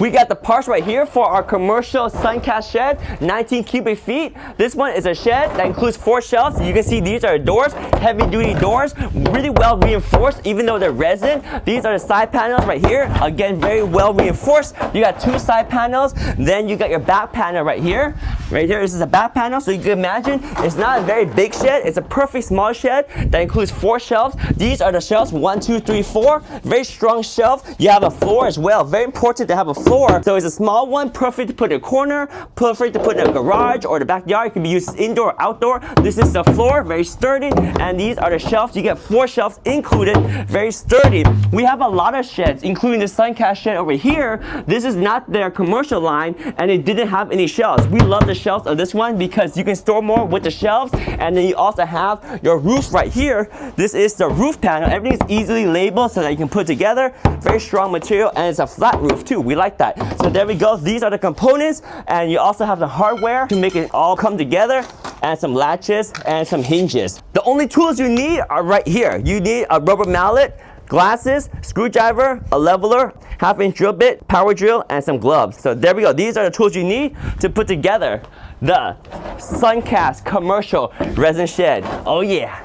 We got the parts right here for our commercial Suncast shed, 19 cubic feet. This one is a shed that includes 4 shelves. You can see these are doors, heavy duty doors, really well reinforced even though they're resin. These are the side panels right here. Again, very well reinforced. You got 2 side panels, then you got your back panel right here. Right here, this is a back panel, so you can imagine it's not a very big shed. It's a perfect small shed that includes 4 shelves. These are the shelves, 1, 2, 3, 4. Very strong shelf. You have a floor as well. Very important to have a floor. So it's a small one, perfect to put in a corner, perfect to put in a garage or the backyard. It can be used indoor or outdoor. This is the floor, very sturdy, and these are the shelves. You get 4 shelves included, very sturdy. We have a lot of sheds, including the Suncast shed over here. This is not their commercial line, and it didn't have any shelves. We love the shelves of this one because you can store more with the shelves, and then you also have your roof right here. This is the roof panel. Everything's easily labeled so that you can put together. Very strong material, and it's a flat roof too. We like that. So there we go. These are the components, and you also have the hardware to make it all come together, and some latches and some hinges. The only tools you need are right here. You need a rubber mallet, glasses, screwdriver, a leveler, 1/2-inch drill bit, power drill, and some gloves. So there we go. These are the tools you need to put together the Suncast commercial resin shed. Oh yeah.